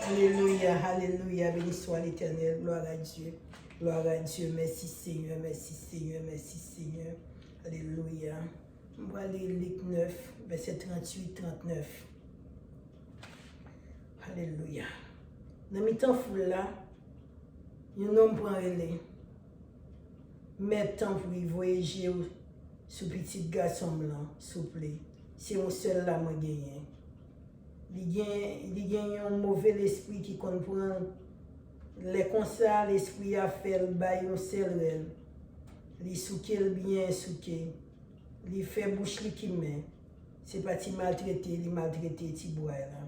Alléluia, alléluia, béni soit l'Éternel, gloire à Dieu. Gloire à Dieu, merci Seigneur, merci Seigneur, merci Seigneur. Alléluia. On va lire Luc 9, verset 38-39. Alléluia. Dans le temps fou là, un homme prend relais. Mais tant pour y voyager sous petit garçon blanc, s'il vous plaît. C'est mon seul là, moi gagné. Il y a un mauvais esprit qui comprend les conseils, l'esprit a fait le bail au cerveau. Il souke le bien souke. Il fait bouche qui met. C'est pas ti maltraité, il maltraité ti bois là.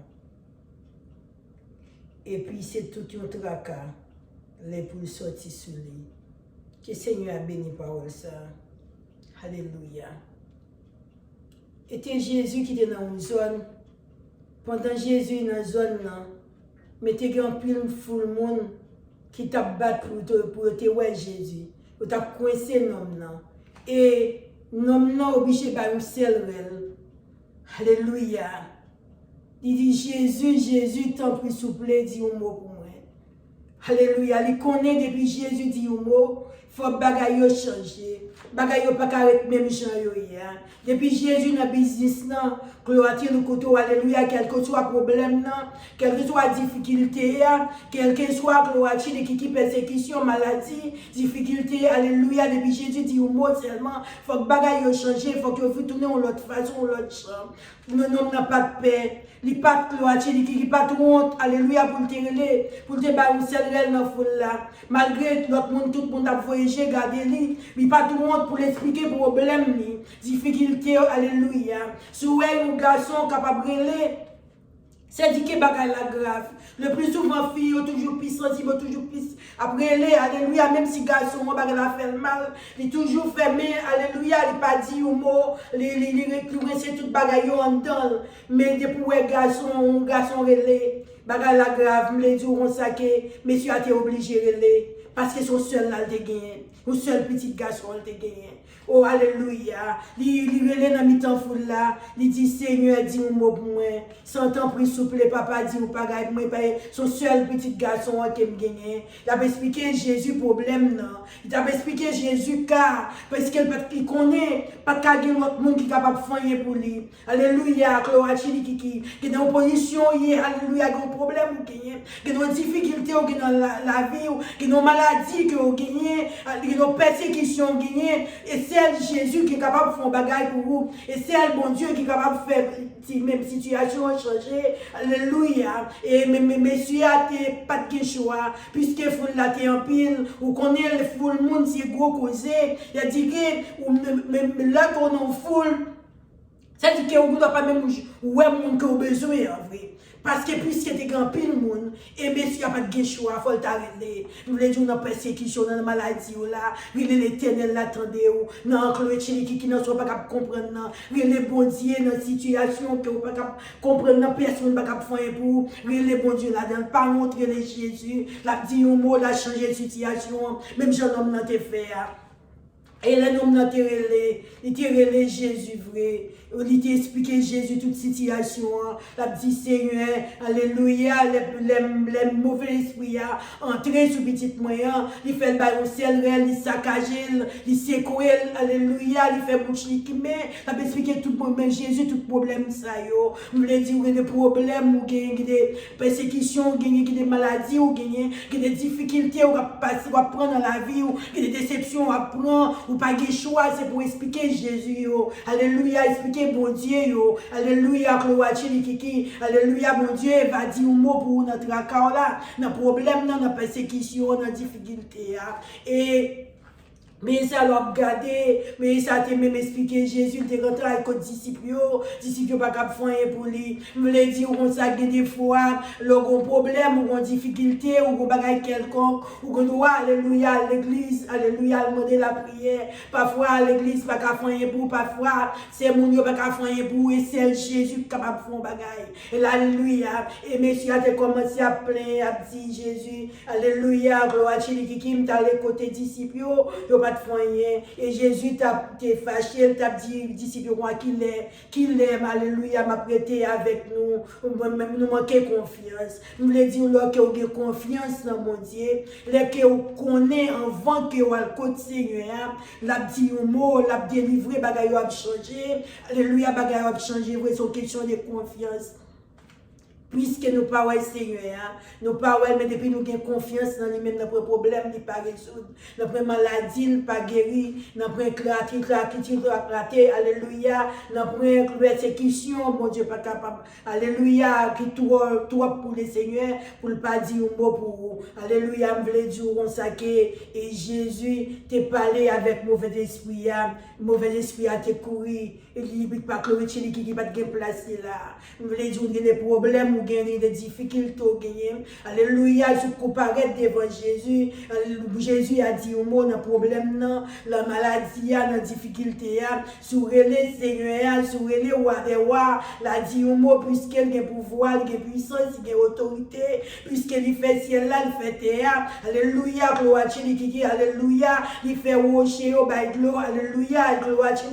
Et puis c'est tout un tracas, les pour sortir sur lui. Que Seigneur a béni parole ça. Alléluia. Était Jésus qui était dans une zone. Pendant Jésus dans la zone là, mettez grand pile foule monde qui t'a battu pour te ouais Jésus. Pour t'a coincé l'homme là. Et l'homme là obligé par un cerveau. Alléluia. Il dit Jésus, t'en prie s'il vous plaît, dis un mot pour moi. Alléluia. Il connaît depuis Jésus dit un mot, il faut bagaille changer. Bagaille pas avec même gens yo hier. Depuis Jésus dans business là, gloire à le côté alléluia, quel que soit problème là, quelle que soit difficulté quel que soit gloire à qui persécution, maladie, difficulté, alléluia, depuis Jésus dit un mot seulement, faut que bagaille changer, faut que vous tourner en l'autre façon, l'autre chambre. Nous n'a pas de paix. Il n'y a pas de gloire, il n'y a pas de honte, alléluia, pour te relayer, pour te battre un seul réel dans la foule là. Malgré l'autre monde, tout le monde a voyagé, gardez-le, il n'y a pas de honte pour l'expliquer, problème, difficulté, alléluia. Si vous avez un garçon capable de relayer, c'est dit que bagay la grave. Le plus souvent, filles sont toujours plus sensibles, toujours plus après les, alléluia, même si garçon, mon bagay la fait mal, il est toujours fermé, alléluia, il n'a pas dit un mot, il réclame tout bagay en dedans. Mais depuis un garçon relais, bagay la grave, me dit on ça que monsieur a été obligé de relais, parce que son seul là, il a gagné, son seul petit garçon, il a gagné. Oh, alléluia. Il relève dans mi-temps foule là. Il dit, Seigneur, dis un mot pour moi. Sans temps pris souple, papa dit, ou pas gagne, moi, son seul petit garçon qui me gagne. Il a expliqué Jésus problème, non. Il a expliqué Jésus car, parce qu'il connaît, pas qu'à gagner autre monde qui est capable de faire pour lui. Alléluia. Gloire à Dieu qui est dans opposition, alléluia, qui a un problème, qui a une difficulté dans la vie, qui a une maladie, qui a une persécution, et c'est Jésus qui est capable de faire un bagage pour vous. Et c'est le bon Dieu qui est capable de faire même situation changer. Alléluia. Et messieurs, pas de choix. Puisque vous l'avez en pile, ou connaissez le full monde, c'est gros causé. Il a dit que là qu'on en foule, ça dit qu'on ne doit pas même ouais monde qui a besoin en vrai. Parce que puisque tu es grand pile monde, et messieurs, il n'y a pas de choix, il faut t'arrêter. Nous voulons dire dans la persécution, dans la maladie, il est l'éternel, l'attendez, non, qui ne sont pas capables de comprendre, il est bon Dieu dans la situation, qui ne sont pas capables de comprendre, personne ne peut pas faire pour, il est bon Dieu là-dedans, pas montrer les Jésus, la dit un mot, la changer de situation, même jeune homme n'a pas fait. Et l'homme n'a pas relé Jésus vrai. Il t'a expliqué Jésus toute situation. La dit Seigneur, alléluia, les mauvais esprits entrer sur petit moyen. Il fait le baillon ciel, il saccage, il secoue, alléluia, il fait bouche qui met. Il a expliqué tout problème Jésus, tout problème ça yo. Vous voulez dire des problèmes ou des persécutions, des maladies ou des difficultés ou passer ou prendre dans la vie ou des déceptions à prendre ou pas de choix, c'est pour expliquer Jésus yo. Alléluia, expliquer bon Dieu yo. Alléluia, gloire à Dieu. Alléluia, bon Dieu va dire un mot pour notre accord là, dans problème, dans la persécution, dans la difficulté. Et mais ça l'a regardé, mais ça a même expliqué Jésus, il est rentré avec les disciples, pas capable de faire pour lui. Je voulais dire qu'on ça des fois, un problème, ou une difficulté, ou un bagage quelconque, ou qu'on doit, alléluia, à l'église, alléluia, demander la prière. Parfois, à l'église, pas capable de faire pour, parfois, c'est mon Dieu, pas capable de faire pour, et c'est Jésus qui est capable de faire un bagage. Et alléluia, et monsieur a commencé à plaindre, à dire Jésus, alléluia, gloire à Dieu, qui m'a allé côté disciples, pas de foyer. Et Jésus t'a fâché, t'a dit, disciple qu'il aime, alléluia, m'a prêté avec nous. Même nous manquons confiance. Nous voulons dire, là, que vous avez confiance dans mon Dieu. Là, que vous connaissez avant que vous allez côté Seigneur. L'a dit un mot, l'a délivré, bagaille a changé. Alléluia, bagaille a changé. C'est une question de confiance. Puisque nous pas Seigneur, nous pas mais depuis nous avons confiance dans lui-même, notre problème n'est pas résolu, notre maladie n'est pas guérie, notre raté, alléluia, notre persécution, mon Dieu, pas capable, alléluia, qui toi pour les Seigneurs, pour ne pas dire un mot pour vous, alléluia, je voulais dire on saqué, et Jésus t'a parlé avec mauvais esprit a te couru, et il dit pas que le qui n'est pas de place là, je voulais dire des problèmes, ou gagner des difficultés au gagner. Alléluia, je comparais devant Jésus. Jésus a dit au mot, dans problème, non, la maladie, la difficulté, sur les Seigneur, sur les rois des rois, la dit au mot, puisqu'elle a pouvoir, elle a puissance, elle a autorité, puisqu'elle fait ciel là, elle fait terre. Alléluia, gloire à Dieu, alléluia, il fait rocher au bail de l'eau, alléluia, gloire à Dieu,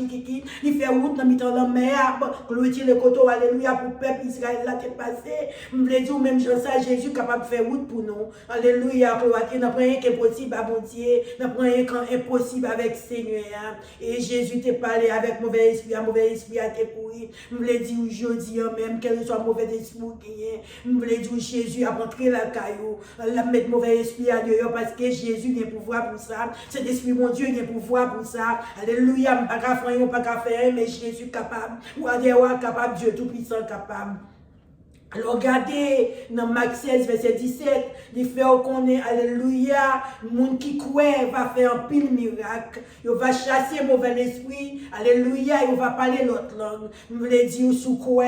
il fait route dans le la mer, gloire à Dieu, le coteau, alléluia, pour le peuple Israël là qui est passé. Je voulais dire même chose ça, Jésus est capable de faire route pour nous. Alléluia, gloire à Dieu, n'a pas rien qui est possible à mon Dieu, n'a pas rien qui est impossible avec Seigneur. Et Jésus t'a parlé avec mauvais esprit, un mauvais esprit à te courir. Je voulais dire aujourd'hui même, quel soit mauvais esprit qui est. Je voulais dire Jésus a rentré la caillou, la mettre mauvais esprit à Dieu parce que Jésus a le pouvoir pour ça. Cet esprit, mon Dieu, il a le pouvoir pour ça. Alléluia, pas qu'à faire, pas qu'à faire, mais Jésus est capable. Ou à dire, capable, Dieu tout-puissant capable. Alors regardez dans Marc 16, verset 17, il fait qu'on est, alléluia, le monde qui croit va faire un pile miracle, il va chasser mauvais esprit, alléluia, il va parler l'autre langue. Je voulais dire sous quoi,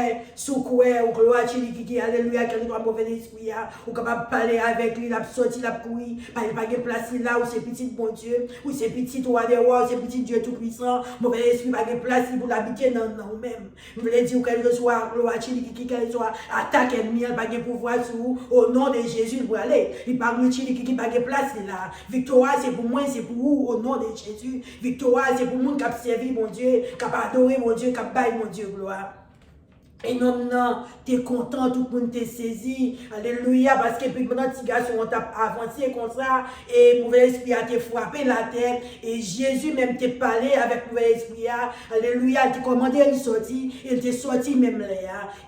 ou gloire à Dieu, alléluia, quel est mauvais esprit, ou capable de parler avec lui, la sortie, la courir, pas de place là, où c'est petit bon Dieu, où c'est petit roi des rois, où c'est petit Dieu tout-puissant, mauvais esprit, pas de place pour l'habiter dans nous-mêmes. Je voulais dire quel que soit, gloire à Dieu, quel soit, attaque ennemi, il n'a pas de pouvoir sur au nom de Jésus, pour aller. Il parle de Chili qui n'a pas de place là. Victoire, c'est pour moi, c'est pour vous, au nom de Jésus. Victoire, c'est pour moi qui a servi mon Dieu, qui a adoré mon Dieu, qui a baillé mon Dieu, gloire. Et non, tu es content, tout le monde t'est saisi. Alléluia, parce que puis pendant que garçon, on t'a avancé comme ça, et mauvais esprit a te frappé la tête, et Jésus même t'a parlé avec mauvais esprit. Alléluia, il t'a commandé de sortir, il t'a sorti même là,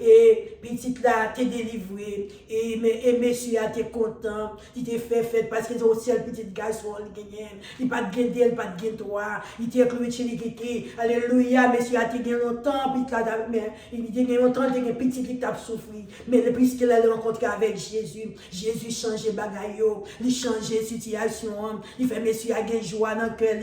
et petit là, t'es délivré, et monsieur a été content, il t'a fait parce que c'est aussi le petit garçon, il n'a pas de gain d'elle, pas de gain de toi, il t'a cloué chez les kékés. Alléluia, monsieur a été gagné longtemps, puis il t'a longtemps, il y a un petit qui t'a souffert. Mais puisqu'il a rencontré avec Jésus, Jésus change bagaille, il change la situation, il fait monsieur a gagné joie dans le cœur.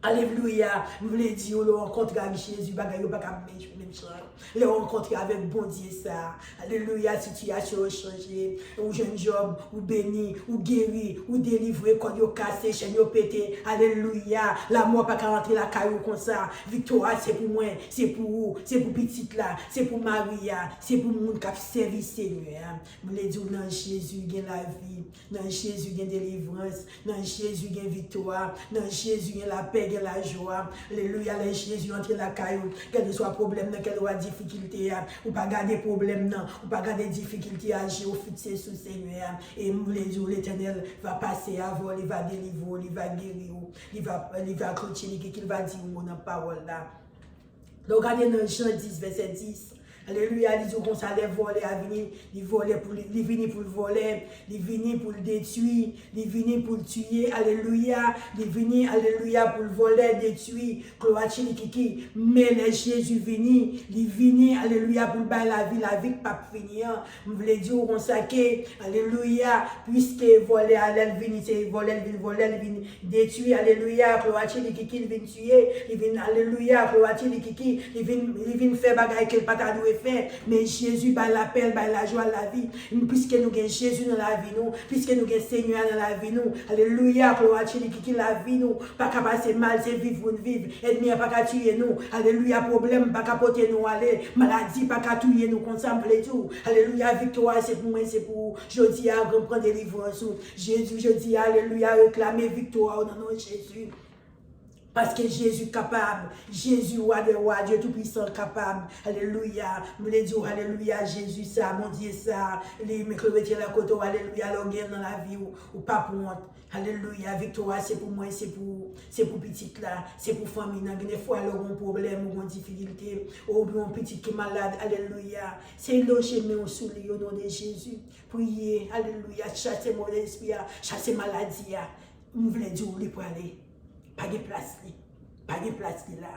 Alléluia, je voulais dire, le rencontre avec Jésus, bagaille, pas comme même chose. Le rencontre avec bon Dieu, ça. Alléluia, situation a changé. Ou jeune job, ou béni, ou guéri, ou délivré, quand il a cassé, chaîne a pété. Alléluia, l'amour pas qu'à rentrer la caillou comme ça. Victoire, c'est pour moi, c'est pour vous, c'est pour petite là, c'est pour Maria, c'est pour le monde qui a servi Seigneur. Je voulais dire, dans Jésus, il y a la vie, dans Jésus, il y a délivrance, dans Jésus, il y a victoire, dans Jésus, il y a la paix, la joie. Alléluia, les Jésus entre la caillou, quel que soit problème, quelle soit difficulté, ou pas garder problème, non, ou pas garder difficulté à agir au fixer sous Seigneur. Et les jours, l'Éternel va passer avant, il va délivrer, il va guérir, il va continuer, qu'il va dire dans la parole là. Donc, regardez dans Jean 10, verset 10. Alléluia, il dit qu'on s'allait voler à venir, il venir pour le voler, il venir pour le détruire, il venir pour le tuer, alléluia, il venir, alléluia, pour le voler, détruire, gloire kiki, mais les Jésus venu, il venir, alléluia, pour le bailler la vie pas finir, je voulais dire qu'on s'allait, alléluia, puisque voler à l'aile venir, c'est voler, il vient détruire, alléluia, gloire kiki, il vient tuer, il vient, alléluia, gloire kiki, il vient faire bagaille qu'il pas t'a fait, mais Jésus bat l'appel, bat la joie, la vie. Puisque nous avons Jésus dans la vie, nous, puisque nous avons Seigneur dans la vie, nous, alléluia, gloire à Dieu, qui la vie, nous, pas qu'à passer mal, c'est vivre, nous vivre, ennemi, pas qu'à tuer nous, alléluia, problème, pas qu'à porter nous aller, maladie, pas qu'à tuer nous, consemble tout, alléluia, victoire, c'est pour moi, c'est pour je dis à prendre délivrance, Jésus, je dis, alléluia, réclamer victoire au nom de Jésus. Parce que Jésus est capable. Jésus, roi de rois, Dieu tout-puissant capable. Alléluia. Nous les disons, alléluia, Jésus, ça, mon Dieu, ça. Les mecs, la côte, alléluia, l'orgueil dans la vie, ou pas pour honte. Alléluia, victoire, c'est pour moi, c'est pour petite là, c'est pour famille. Des fois, elle a un problème ou une difficulté, ou un petit qui est malade. Alléluia. C'est là chez nous, au nom de Jésus. Priez, alléluia, chasser mauvais esprit, chasser maladie. Nous voulons dire où pour aller. Pas de place là.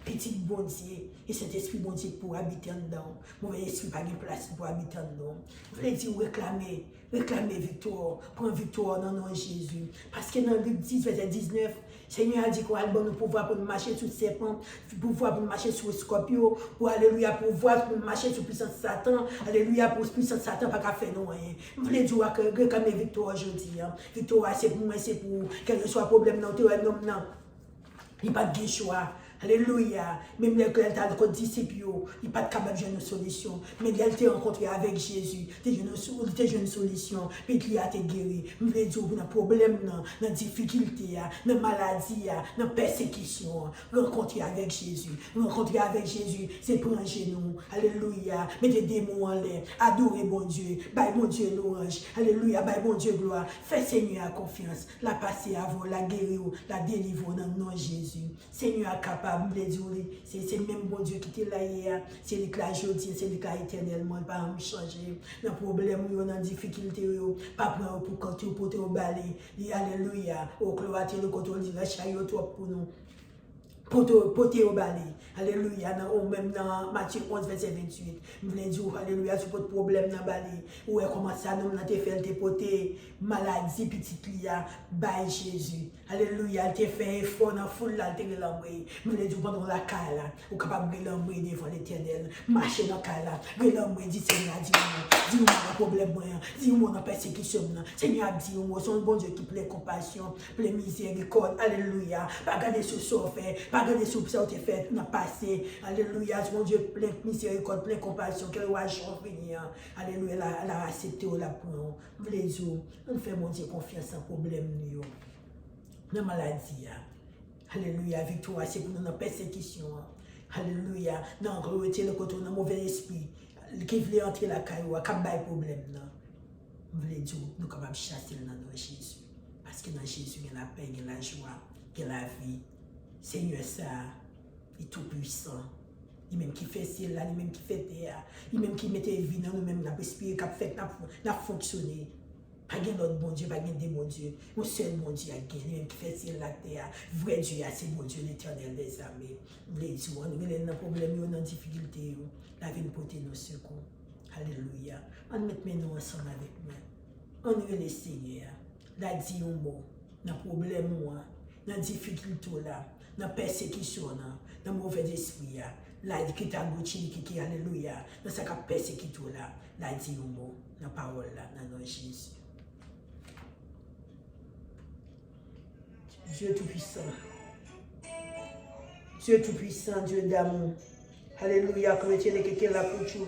Petit bon Dieu, et cet esprit bon Dieu pour habiter dedans. Mauvais esprit, pas de place pour habiter dedans. Vous voulez dire réclamer victoire, prendre victoire dans le nom de Jésus. Parce que dans Luc 10, verset 19, Seigneur a dit qu'on a le bon pouvoir pour nous marcher sur le serpent, pouvoir pour nous marcher sur le scorpion, pour alléluia, pouvoir pour nous marcher sur la puissance de Satan, alléluia, pour la puissance de Satan, pas qu'à faire non rien. Vous voulez dire que réclamer victoire aujourd'hui. Victoire, c'est pour moi, c'est pour quel que soit le problème dans le non. Il n'y a pas de choix. Alléluia. Même les elle t'a rencontré disciples, il n'y a pas de capable de une solution. Mais elle t'a rencontré avec Jésus, tu as une solution. Puis il a été guéri. Je veux dire, dans problème, dans difficulté, dans maladie, dans persécution. Rencontrer avec Jésus. Rencontrer avec Jésus, c'est prendre un genou. Alléluia. Mettez des mots en l'air. Adorez mon Dieu. Bye mon Dieu louange. Alléluia. Bye mon Dieu gloire. Fais Seigneur confiance. La passer avant, la guérir, la délivrer dans le nom de Jésus. Seigneur capable. C'est le même bon Dieu qui était là hier, c'est le cas aujourd'hui, c'est le cas éternellement, pas me changer. Dans le problème, dans la difficulté, pas prendre pour quand tu portes au balai. Alléluia, au cloître, le côté, le chariot pour nous. Porter au balai. Alléluia. Ou même dans Matthieu 11, verset 28. Nous voulons dire, alléluia, si votre problème dans le balai. Ou comment ça, nous avons fait te porter maladie, petite lia, by Jésus. Alléluia. Elle te fait effort dans la foule, là, elle te l'embrouille. Nous voulons dire, pendant la cale, ou capable de l'embrouiller devant l'éternel. Marcher dans la cale, l'embrouiller, dit Seigneur, dis-moi le problème, dis-moi la persécution. Seigneur, dis-moi, son bon Dieu qui plaît compassion, plaît miséricorde. Alléluia. Pas garder ce sort fait. Regardez ce que ça a été fait, on a passé. Alléluia, mon Dieu, plein de miséricorde, plein de compassion, qu'elle va venir. Alléluia, elle a accepté la prendre. Vous voulez dire, on fait mon Dieu confiance sans problème. Dans la maladie. Alléluia, victoire, c'est pour nous dans la persécution. Alléluia, dans le côté dans mauvais esprit. Qui voulait entrer la caillou, qui a pas de problème. Vous voulez dire, nous sommes capables de chasser dans notre Jésus. Parce que dans Jésus, il y a la paix, il y a la joie, il y a la vie. Seigneur, ça, il est tout puissant. Il même qui fait ciel là, il même qui fait terre, il même qui mette vie dans nous-mêmes, n'a respiré, qui a fait, n'a fonctionné. Pas de notre bon Dieu, pas de mon Dieu. Mon seul bon Dieu a gagné, il même qui fait ciel la terre. Vrai Dieu, c'est mon Dieu, l'éternel des armées. Nous avons des problèmes, nous avons des difficultés. La vie nous porte nos secours. Alléluia. On met nous ensemble avec moi. On veut le Seigneur. La dit un mot. Dans le problème, dans la difficulté là. Dans la persécution, dans le mauvais esprit, là, qui t'a goûté, qui alléluia, dans sa persécution là, là, dit un mot, dans la parole là, dans le Jésus. Dieu tout-puissant, Dieu tout-puissant, Dieu d'amour, alléluia, chrétien et quelqu'un là pour tout,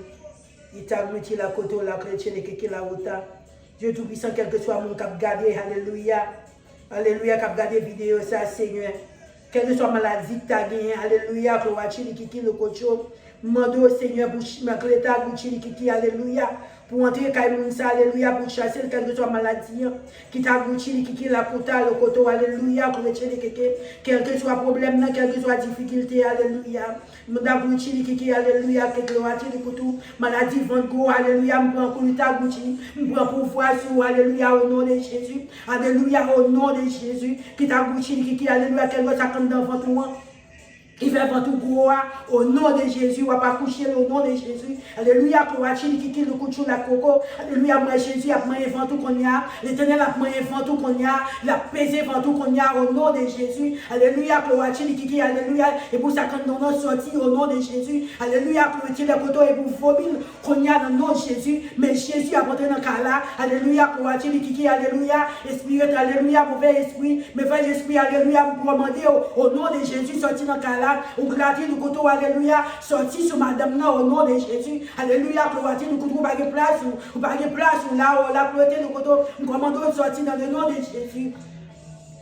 il t'a goûté la côte là, chrétien et quelqu'un là où t'as, Dieu tout-puissant, quel que soit mon cap gardé, alléluia, alléluia, cap gardé vidéo, ça, Seigneur. Quelle que soit maladie que tu as gagné, alléluia, pour watcher qui le cocho, demande au Seigneur pour l'état qui alléluia, pour entrer Kaïmounsa, alléluia, pour chasser quelle que soit maladie, qui t'a goûté qui la pota, le coteau, alléluia, pour retirer quel que soit problème, quelle que soit difficulté, alléluia, m'da goûté qui alléluia, quel que soit le coteau, maladie, vengo, alléluia, m'prend pour l'état goûté, m'prend pour voir sur, alléluia, au nom de Jésus, alléluia, au nom de Jésus, qui t'a goûté qui alléluia, quel que soit comme dans votre moi. Il va avant tout croire au nom de Jésus, on va pas coucher au nom de Jésus. Alléluia, pour Achille qui le coup de la coco. Alléluia, moi Jésus a pris avant tout qu'on y a. L'Éternel a pris avant tout qu'on y a. La pesé avant tout qu'on y a au nom de Jésus. Alléluia, pour Achille qui alléluia. Et pour ça quand nous sorti au nom de Jésus. Alléluia, pour retirer le coteau et pour vomir qu'on y a dans le nom de Jésus. Mais Jésus a porté dans le cas là. Alléluia, pour Achille qui alléluia. Esprit, alléluia, mauvais esprit. Mais vrai esprit, alléluia, pour demander au nom de Jésus, sorti dans le cas là. Ou gratis du couteau, alléluia, sorti sur madame là au nom de Jésus, alléluia, cloître du couteau, pas de place, ou pas de place, ou là, la cloître du couteau, nous commandons de sortir dans le nom de Jésus.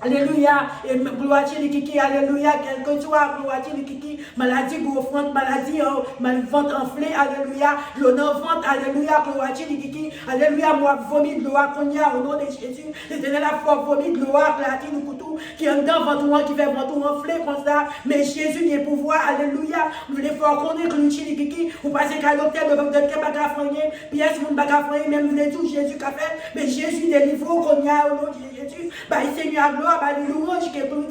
Alléluia. Et gloire à Kiki. Alléluia. Quel que soit, gloire à Kiki. Maladie, gros front, maladie, ventre enflé. Alléluia. L'honneur ventre. Alléluia. Gloire à Kiki. Alléluia. Moi, vomi de gloire qu'on y a au nom de Jésus. L'éternel a fort vomi de gloire. Clatine, couteau. Qui est dedans, ventre, qui fait ventre enflé comme ça. Mais Jésus, il est pouvoir. Alléluia. Vous voulez fort qu'on est que Kiki. Vous passez qu'à l'hôtel, le docteur Bagafoyer. Pièce, mon Bagafoyer, même vous voulez tout Jésus qu'a fait. Mais Jésus délivre qu'on y a au nom de Jésus. Bah, Seigneur, gloire. Alléluia, louange qui est pour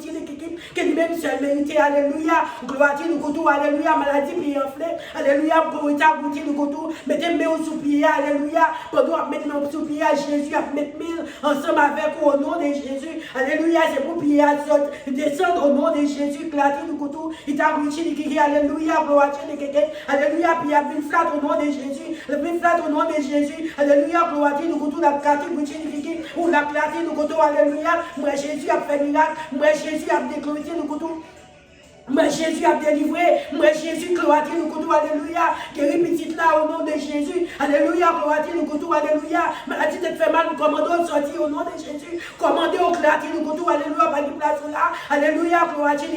qui lui-même seul mérité, alléluia, gloire à nous couteau, alléluia, maladie puis enflé, alléluia, pour retard, goûter le couteau, mettez-moi au sous-pied, alléluia, pendant mettre mon sous-pied à Jésus, à mettre mille ensemble avec vous au nom de Jésus, alléluia, c'est pour pied à descendre au nom de Jésus, clater le couteau, il t'a goûté qui alléluia, gloire à Dieu, alléluia, puis il y a une flatte au nom de Jésus, une flatte au nom de Jésus, alléluia, gloire à Dieu, le couteau, la clater, goûter ou la clater, le couteau, alléluia, moi Jésus a fait miracle, moi Jésus a déclaré le couteau. Moi Jésus a délivré, moi Jésus, gloire à Dieu, le couteau, alléluia, guéri petite là au nom de Jésus, alléluia, gloire à Dieu, le couteau, alléluia, maladie te fait mal, commandons sortir au nom de Jésus, commandez au clati, le couteau, alléluia, pas de place là, alléluia, gloire à Dieu,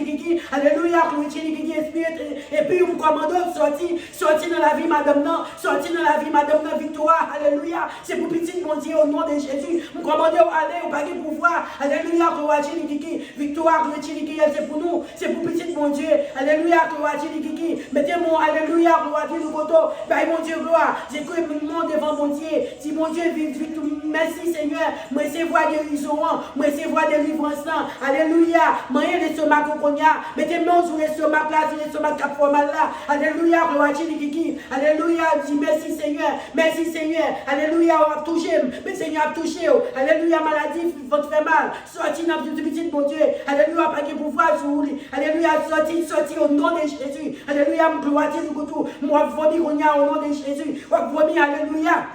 alléluia, gloire à Dieu, esprit, et puis on commandons sortir dans la vie, madame, non, sortir dans la vie, madame, non, victoire, alléluia, c'est pour petite, mon Dieu, au nom de Jésus, on commandons aller, au pas de pouvoir, alléluia, gloire à Dieu, victoire, gloire à Dieu, c'est pour nous, c'est pour petite, mon Dieu, alléluia, gloire à Dieu, mettez-moi, alléluia, gloire à Dieu, le couteau, ben mon Dieu, gloire, j'ai cru mon devant mon Dieu, si mon Dieu vit, merci Seigneur, moi c'est voir guérison, moi c'est voir délivrance, alléluia, moyen l'estomac qu'on y a, mettez-moi sur l'estomac là, sur l'estomac qui a fait mal là, alléluia, gloire à Dieu, alléluia, dis merci Seigneur, alléluia, on a touché, mais Seigneur a touché, alléluia, maladie, votre fait mal, sorti dans une petite, mon Dieu, alléluia, pas de pouvoir sur lui, alléluia, sorti au nom de Jésus. Alléluia, gloire à Dieu, moi, vomi qu'on y a au nom de Jésus. Moi, vomi, alléluia.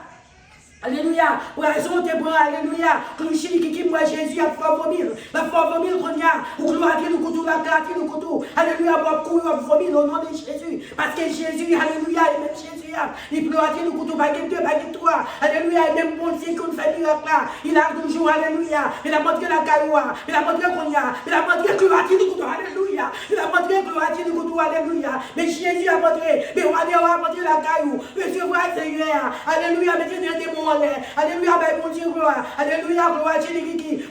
Alléluia, raison tes bras, alléluia. Clocher qui moi Jésus a fait vomir. La foi vomir qu'on y a. Ou gloire à Dieu, le couteau, la clarté, le couteau. Alléluia, moi courir, vomir au nom de Jésus. Parce que Jésus, alléluia, et même Jésus, il gloire à Dieu, le couteau, baguette 2, baguette 3. Alléluia, et même bon Dieu qu'on fait miracle là. Il a toujours, alléluia. Il a montré la cailloua. Il a montré qu'on y a. Il a montré gloire à Dieu, le couteau, alléluia. Il a montré gloire à Dieu, le couteau, alléluia. Mais Jésus a montré. Mais on a montré la caillou. Monsieur, voilà, Seigneur. Alléluia, mettez des démons. Alléluia, mon Dieu, gloire. Alléluia, gloire à Dieu,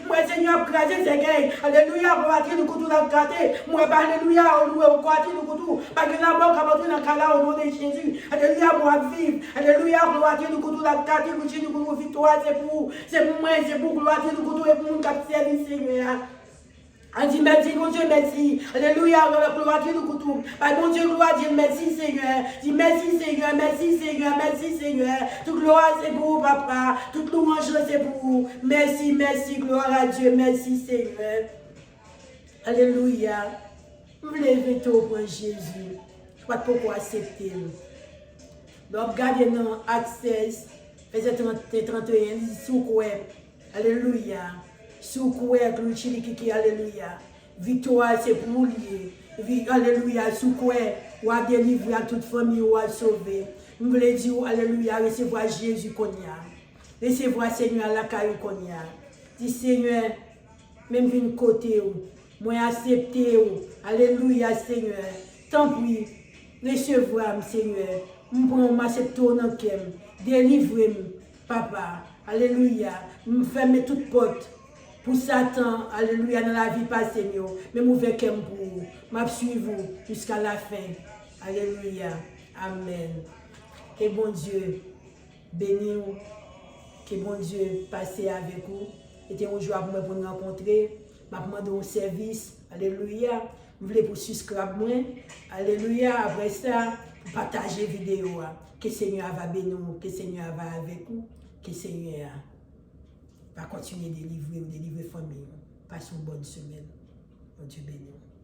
moi, Seigneur, grâce à Dieu. Alléluia, gloire à Dieu, le couteau dans le gâté. Moi, alléluia, gloire à Dieu, le couteau. Pas que la mort a montré dans le cas au nom de Jésus. Alléluia, moi, vivre. Alléluia, gloire à Dieu, le couteau dans le gâté. Le couteau, victoire, c'est pour moi, c'est pour gloire à Dieu, le couteau, et pour mon cap service, Seigneur. On dit merci, mon Dieu, merci. Alléluia, gloire à Dieu, le couteau. Mon Dieu, gloire à Dieu, merci, Seigneur. Dis merci, Seigneur, merci, Seigneur, merci, Seigneur. Toute gloire, c'est pour vous, papa. Toute louange, c'est pour vous. Merci, merci, gloire à Dieu, merci, Seigneur. Alléluia. Vous levez tout pour Jésus. Je ne sais pas pourquoi accepter. Donc, regardez dans Access, verset 31, sous quoi. Alléluia. Sous quoi, alléluia. Victoire, c'est pour lui. Alléluia. Sous quoi, ou a délivré à toute famille, ou a sauvé. Nous voulons dire, alléluia, recevoir Jésus qu'on y a. Recevoir Seigneur la caille qu'on y a. Dis Seigneur, même d'une côté, moi accepter, alléluia Seigneur. Tant pis, recevoir Seigneur. Moi m'accepter dans le cœur. Délivrez-moi, papa. Alléluia. Me fermer toute porte. Pour Satan, alléluia, dans la vie passée, mais m'ouvrir pour vous. M'a suivre jusqu'à la fin. Alléluia. Amen. Que bon Dieu bénisse vous. Que bon Dieu passe avec vous. C'était un jour pour nous rencontrer. M'a demandé un service. Alléluia. Vous voulez pour subscrire moi. Alléluia. Après ça, partager la vidéo. Que le Seigneur va bénir vous. Que le Seigneur va avec vous. Que le Seigneur va continuer de délivrer la famille. Passez une bonne semaine. Mon Dieu bénisse.